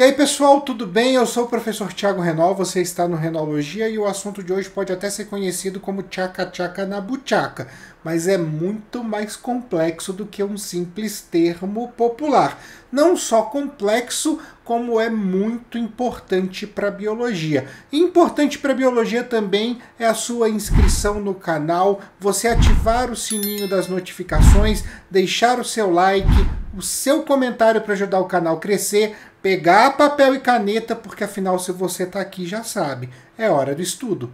E aí pessoal, tudo bem? Eu sou o professor Thiago Renol, você está no Renologia e o assunto de hoje pode até ser conhecido como tchaca-tchaca na buchaca, mas é muito mais complexo do que um simples termo popular. Não só complexo, como é muito importante para a biologia. E importante para a biologia também é a sua inscrição no canal, você ativar o sininho das notificações, deixar o seu like, o seu comentário para ajudar o canal a crescer, pegar papel e caneta, porque afinal se você está aqui já sabe, é hora do estudo.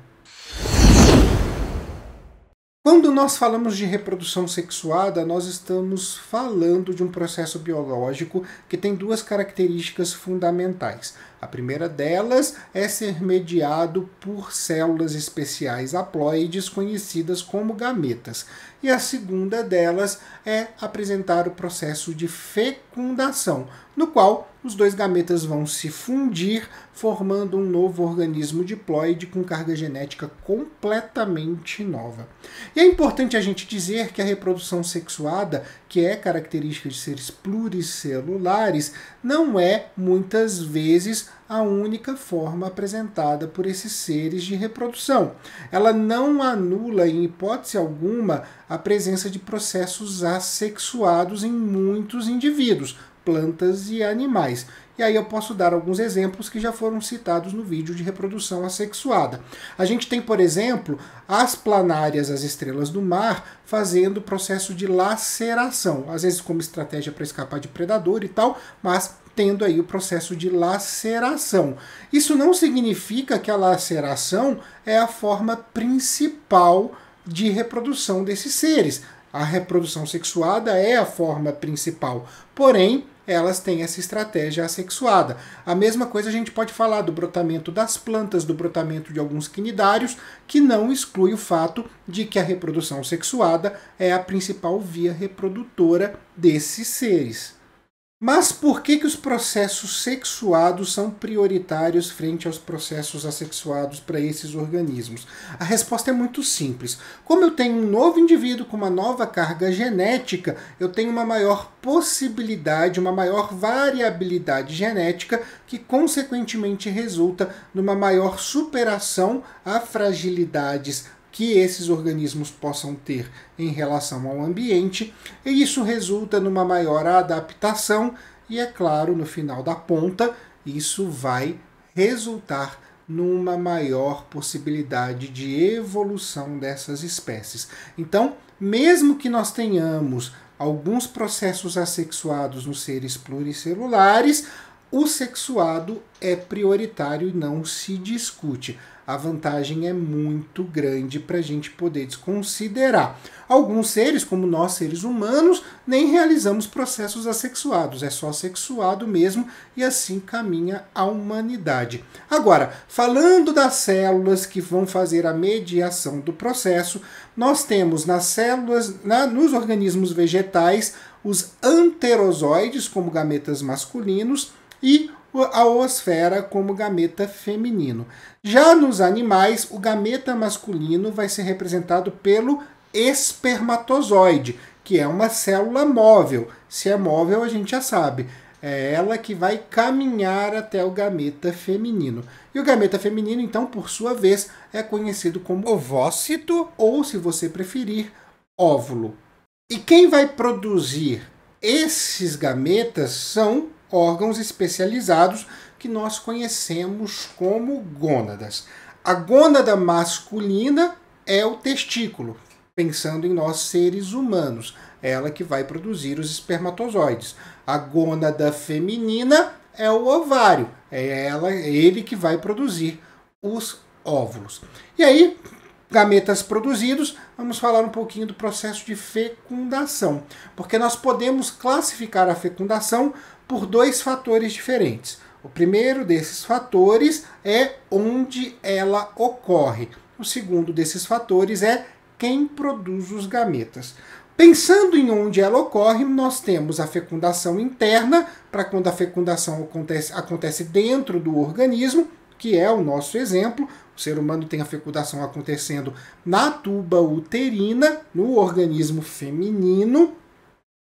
Quando nós falamos de reprodução sexuada, nós estamos falando de um processo biológico que tem duas características fundamentais. A primeira delas é ser mediado por células especiais haploides conhecidas como gametas. E a segunda delas é apresentar o processo de fecundação, no qual os dois gametas vão se fundir, formando um novo organismo diploide com carga genética completamente nova. E é importante a gente dizer que a reprodução sexuada, que é característica de seres pluricelulares, não é, muitas vezes, a única forma apresentada por esses seres de reprodução. Ela não anula, em hipótese alguma, a presença de processos assexuados em muitos indivíduos, plantas e animais. E aí eu posso dar alguns exemplos que já foram citados no vídeo de reprodução assexuada. A gente tem, por exemplo, as planárias, as estrelas do mar, fazendo o processo de laceração, às vezes como estratégia para escapar de predador e tal, mas tendo aí o processo de laceração. Isso não significa que a laceração é a forma principal de reprodução desses seres. A reprodução sexuada é a forma principal, porém, elas têm essa estratégia assexuada. A mesma coisa a gente pode falar do brotamento das plantas, do brotamento de alguns quinidários, que não exclui o fato de que a reprodução sexuada é a principal via reprodutora desses seres. Mas por que os processos sexuados são prioritários frente aos processos assexuados para esses organismos? A resposta é muito simples. Como eu tenho um novo indivíduo com uma nova carga genética, eu tenho uma maior possibilidade, uma maior variabilidade genética, que consequentemente resulta numa maior superação a fragilidades que esses organismos possam ter em relação ao ambiente, e isso resulta numa maior adaptação e, é claro, no final da ponta, isso vai resultar numa maior possibilidade de evolução dessas espécies. Então, mesmo que nós tenhamos alguns processos assexuados nos seres pluricelulares, o sexuado é prioritário e não se discute. A vantagem é muito grande para a gente poder desconsiderar. Alguns seres, como nós seres humanos, nem realizamos processos assexuados, é só sexuado mesmo e assim caminha a humanidade. Agora, falando das células que vão fazer a mediação do processo, nós temos nas células, nos organismos vegetais, os anterozoides como gametas masculinos e a oosfera como gameta feminino. Já nos animais, o gameta masculino vai ser representado pelo espermatozoide, que é uma célula móvel. Se é móvel, a gente já sabe. É ela que vai caminhar até o gameta feminino. E o gameta feminino, então, por sua vez, é conhecido como ovócito ou, se você preferir, óvulo. E quem vai produzir esses gametas são órgãos especializados que nós conhecemos como gônadas. A gônada masculina é o testículo, pensando em nós seres humanos, ela que vai produzir os espermatozoides. A gônada feminina é o ovário, é ele que vai produzir os óvulos. E aí, gametas produzidos, vamos falar um pouquinho do processo de fecundação, porque nós podemos classificar a fecundação por dois fatores diferentes. O primeiro desses fatores é onde ela ocorre. O segundo desses fatores é quem produz os gametas. Pensando em onde ela ocorre, nós temos a fecundação interna, para quando a fecundação acontece dentro do organismo, que é o nosso exemplo. O ser humano tem a fecundação acontecendo na tuba uterina, no organismo feminino.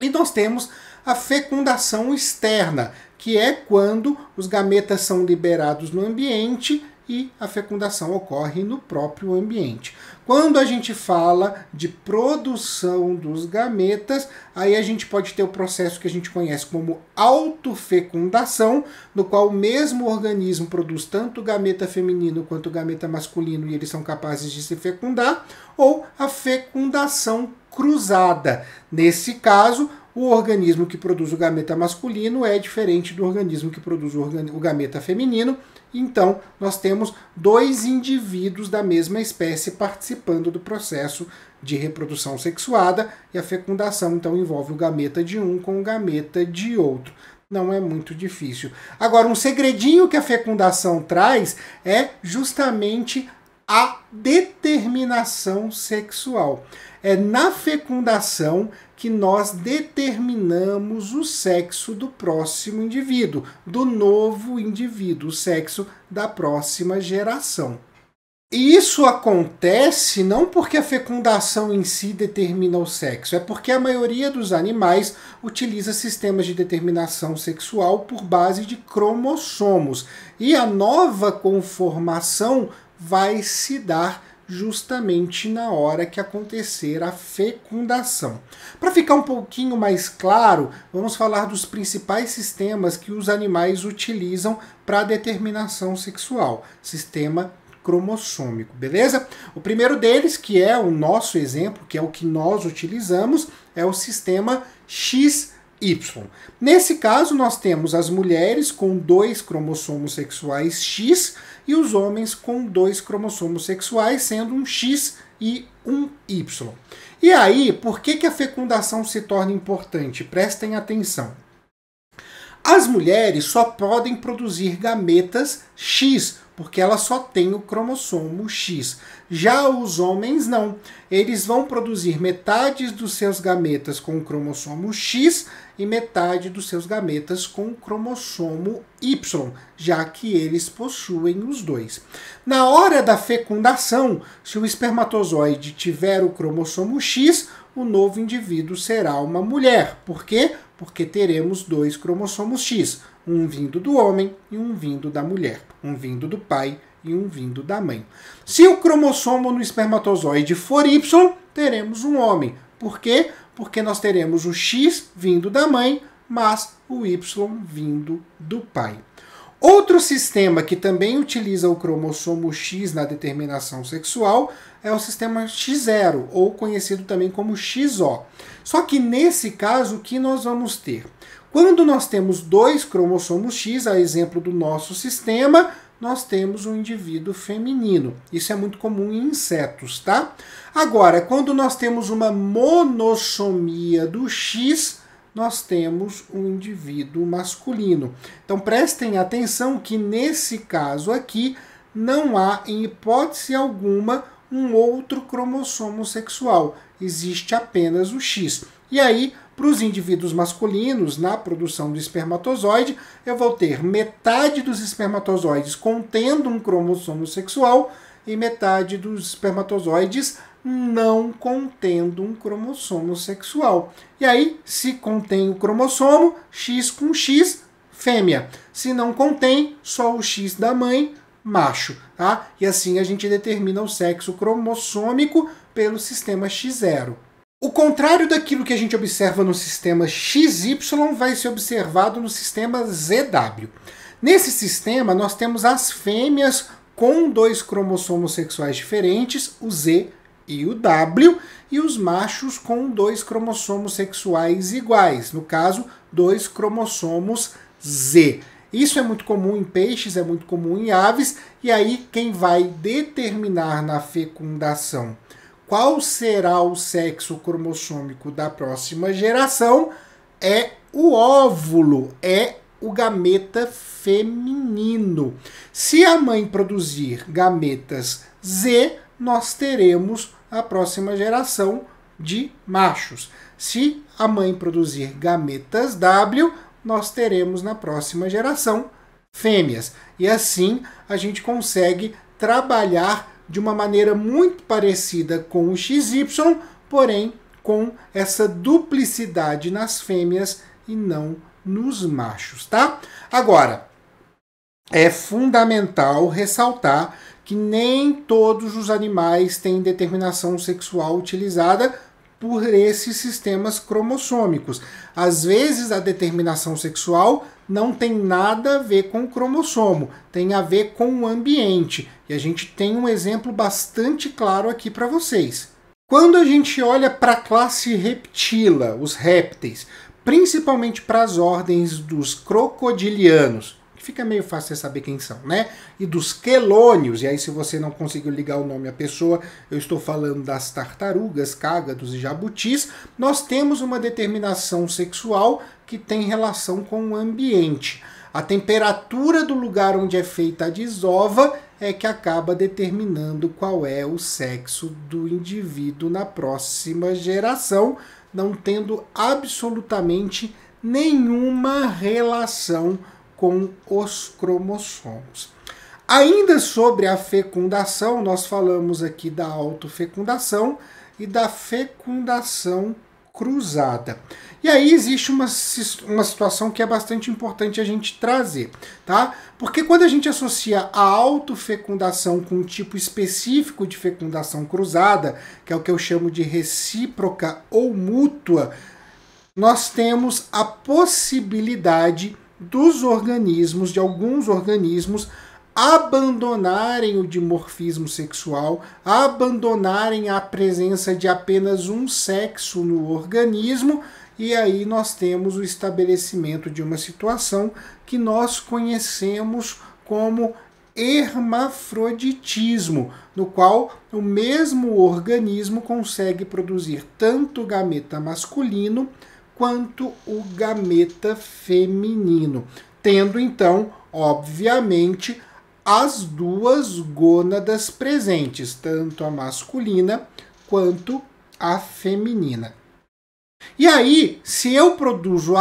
E nós temos a fecundação externa, que é quando os gametas são liberados no ambiente e a fecundação ocorre no próprio ambiente. Quando a gente fala de produção dos gametas, aí a gente pode ter o processo que a gente conhece como autofecundação, no qual o mesmo organismo produz tanto o gameta feminino quanto o gameta masculino e eles são capazes de se fecundar, ou a fecundação cruzada. Nesse caso, o organismo que produz o gameta masculino é diferente do organismo que produz o gameta feminino. Então, nós temos dois indivíduos da mesma espécie participando do processo de reprodução sexuada e a fecundação, então, envolve o gameta de um com o gameta de outro. Não é muito difícil. Agora, um segredinho que a fecundação traz é justamente a determinação sexual. É na fecundação que nós determinamos o sexo do próximo indivíduo, do novo indivíduo, o sexo da próxima geração. E isso acontece não porque a fecundação em si determina o sexo, é porque a maioria dos animais utiliza sistemas de determinação sexual por base de cromossomos. E a nova conformação vai se dar justamente na hora que acontecer a fecundação. Para ficar um pouquinho mais claro, vamos falar dos principais sistemas que os animais utilizam para a determinação sexual. Sistema cromossômico, beleza? O primeiro deles, que é o nosso exemplo, que é o que nós utilizamos, é o sistema XY. Nesse caso, nós temos as mulheres com 2 cromossomos sexuais X e os homens com 2 cromossomos sexuais, sendo um X e um Y. E aí, por que a fecundação se torna importante? Prestem atenção. As mulheres só podem produzir gametas X, porque elas só têm o cromossomo X. Já os homens não. Eles vão produzir metade dos seus gametas com o cromossomo X e metade dos seus gametas com o cromossomo Y, já que eles possuem os dois. Na hora da fecundação, se o espermatozoide tiver o cromossomo X, o novo indivíduo será uma mulher. Por quê? Porque teremos 2 cromossomos X, um vindo do homem e um vindo da mulher, um vindo do pai e um vindo da mãe. Se o cromossomo no espermatozoide for Y, teremos um homem. Por quê? Porque nós teremos o X vindo da mãe, mas o Y vindo do pai. Outro sistema que também utiliza o cromossomo X na determinação sexual é o sistema X0, ou conhecido também como XO. Só que nesse caso, o que nós vamos ter? Quando nós temos 2 cromossomos X, a exemplo do nosso sistema, nós temos um indivíduo feminino. Isso é muito comum em insetos, tá? Agora, quando nós temos uma monossomia do X, nós temos um indivíduo masculino. Então prestem atenção que nesse caso aqui não há, em hipótese alguma, um outro cromossomo sexual. Existe apenas o X. E aí, para os indivíduos masculinos, na produção do espermatozoide, eu vou ter metade dos espermatozoides contendo um cromossomo sexual e metade dos espermatozoides não contendo um cromossomo sexual. E aí, se contém o cromossomo, X com X, fêmea. Se não contém, só o X da mãe, macho. Tá? E assim a gente determina o sexo cromossômico pelo sistema X0. O contrário daquilo que a gente observa no sistema XY vai ser observado no sistema ZW. Nesse sistema, nós temos as fêmeas com 2 cromossomos sexuais diferentes, o Z e o W, e os machos com 2 cromossomos sexuais iguais, no caso, 2 cromossomos Z. Isso é muito comum em peixes, é muito comum em aves, e aí quem vai determinar na fecundação qual será o sexo cromossômico da próxima geração é o óvulo, é o gameta feminino. Se a mãe produzir gametas Z, nós teremos a próxima geração de machos. Se a mãe produzir gametas W, nós teremos na próxima geração fêmeas. E assim a gente consegue trabalhar de uma maneira muito parecida com o XY, porém com essa duplicidade nas fêmeas e não nos machos, tá? Agora, é fundamental ressaltar que nem todos os animais têm determinação sexual utilizada por esses sistemas cromossômicos. Às vezes a determinação sexual não tem nada a ver com o cromossomo, tem a ver com o ambiente. E a gente tem um exemplo bastante claro aqui para vocês. Quando a gente olha para a classe Reptila, os répteis, principalmente para as ordens dos crocodilianos, fica meio fácil você saber quem são, né? E dos quelônios, e aí se você não conseguiu ligar o nome à pessoa, eu estou falando das tartarugas, cágados e jabutis, nós temos uma determinação sexual que tem relação com o ambiente. A temperatura do lugar onde é feita a desova é que acaba determinando qual é o sexo do indivíduo na próxima geração, não tendo absolutamente nenhuma relação com os cromossomos. Ainda sobre a fecundação, nós falamos aqui da autofecundação e da fecundação cruzada. E aí existe uma situação que é bastante importante a gente trazer, tá? Porque quando a gente associa a autofecundação com um tipo específico de fecundação cruzada, que é o que eu chamo de recíproca ou mútua, nós temos a possibilidade dos organismos, de alguns organismos, abandonarem o dimorfismo sexual, abandonarem a presença de apenas um sexo no organismo, e aí nós temos o estabelecimento de uma situação que nós conhecemos como hermafroditismo, no qual o mesmo organismo consegue produzir tanto o gameta masculino quanto o gameta feminino, tendo então, obviamente, as duas gônadas presentes, tanto a masculina quanto a feminina. E aí, se eu produzo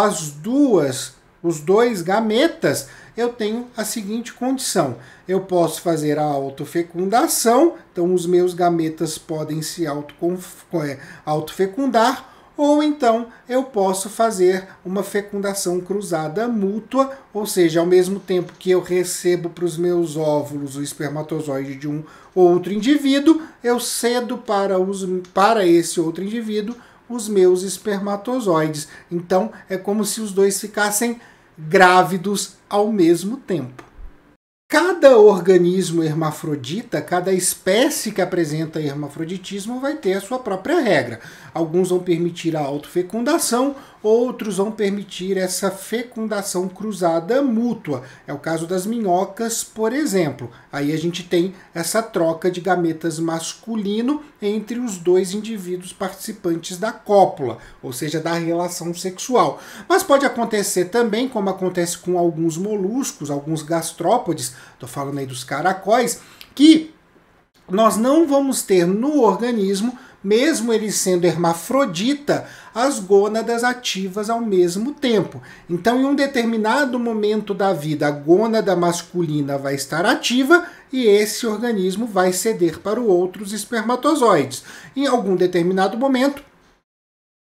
os dois gametas, eu tenho a seguinte condição: eu posso fazer a autofecundação, então os meus gametas podem se autofecundar, ou então eu posso fazer uma fecundação cruzada mútua, ou seja, ao mesmo tempo que eu recebo para os meus óvulos o espermatozoide de um outro indivíduo, eu cedo para esse outro indivíduo os meus espermatozoides. Então é como se os dois ficassem grávidos ao mesmo tempo. Cada organismo hermafrodita, cada espécie que apresenta hermafroditismo vai ter a sua própria regra. Alguns vão permitir a autofecundação, outros vão permitir essa fecundação cruzada mútua. É o caso das minhocas, por exemplo. Aí a gente tem essa troca de gametas masculino entre os dois indivíduos participantes da cópula, ou seja, da relação sexual. Mas pode acontecer também, como acontece com alguns moluscos, alguns gastrópodes, estou falando aí dos caracóis, que nós não vamos ter no organismo, mesmo ele sendo hermafrodita, as gônadas ativas ao mesmo tempo. Então, em um determinado momento da vida, a gônada masculina vai estar ativa e esse organismo vai ceder para outros espermatozoides. Em algum determinado momento,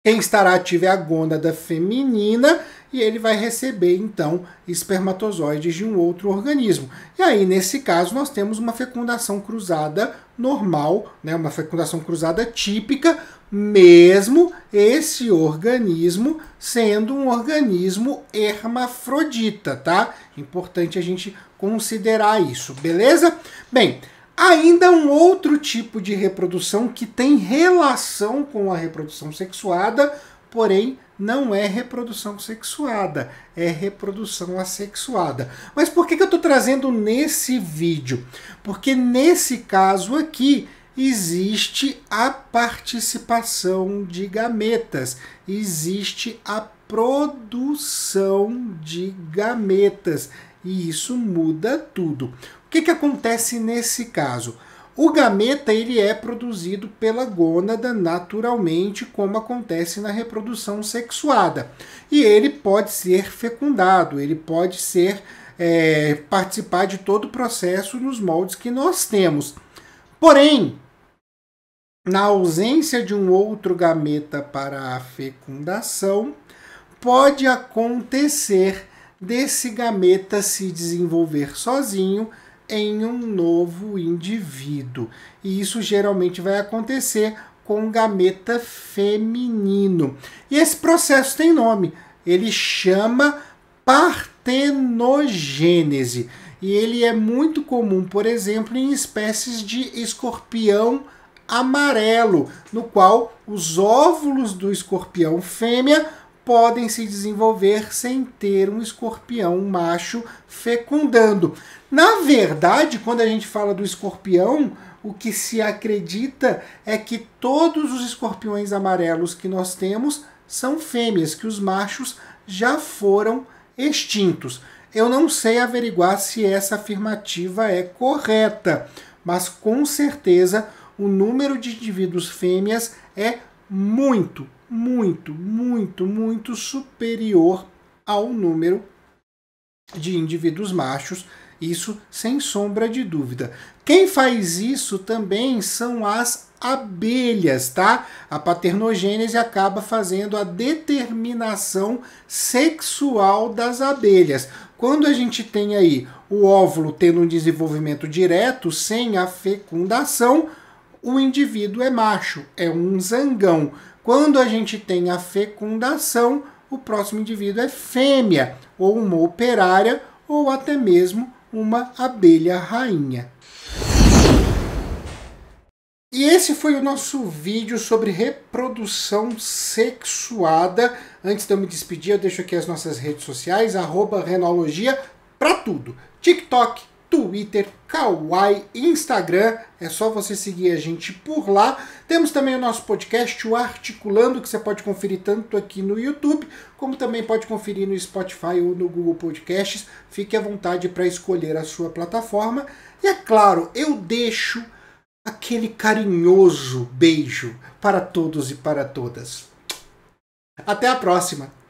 quem estará ativo é a gônada feminina e ele vai receber, então, espermatozoides de um outro organismo. E aí, nesse caso, nós temos uma fecundação cruzada normal, né, uma fecundação cruzada típica, mesmo esse organismo sendo um organismo hermafrodita, tá? Importante a gente considerar isso, beleza? Bem, ainda um outro tipo de reprodução que tem relação com a reprodução sexuada, porém não é reprodução sexuada, é reprodução assexuada. Mas por que eu estou trazendo nesse vídeo? Porque nesse caso aqui existe a participação de gametas, existe a produção de gametas, e isso muda tudo. O que acontece nesse caso? O gameta ele é produzido pela gônada naturalmente, como acontece na reprodução sexuada. E ele pode ser fecundado, ele pode ser participar de todo o processo nos moldes que nós temos. Porém, na ausência de um outro gameta para a fecundação, pode acontecer desse gameta se desenvolver sozinho em um novo indivíduo. E isso geralmente vai acontecer com gameta feminino. E esse processo tem nome. Ele chama partenogênese. E ele é muito comum, por exemplo, em espécies de escorpião amarelo, no qual os óvulos do escorpião fêmea podem se desenvolver sem ter um escorpião macho fecundando. Na verdade, quando a gente fala do escorpião, o que se acredita é que todos os escorpiões amarelos que nós temos são fêmeas, que os machos já foram extintos. Eu não sei averiguar se essa afirmativa é correta, mas com certeza o número de indivíduos fêmeas é muito superior ao número de indivíduos machos, isso sem sombra de dúvida. Quem faz isso também são as abelhas, tá? A paternogênese acaba fazendo a determinação sexual das abelhas. Quando a gente tem aí o óvulo tendo um desenvolvimento direto, sem a fecundação, o indivíduo é macho, é um zangão. Quando a gente tem a fecundação, o próximo indivíduo é fêmea, ou uma operária, ou até mesmo uma abelha rainha. E esse foi o nosso vídeo sobre reprodução sexuada. Antes de eu me despedir, eu deixo aqui as nossas redes sociais, @renologia para tudo. TikTok, Twitter, Kawaii, Instagram, é só você seguir a gente por lá. Temos também o nosso podcast, o Articulando, que você pode conferir tanto aqui no YouTube, como também pode conferir no Spotify ou no Google Podcasts. Fique à vontade para escolher a sua plataforma. E é claro, eu deixo aquele carinhoso beijo para todos e para todas. Até a próxima!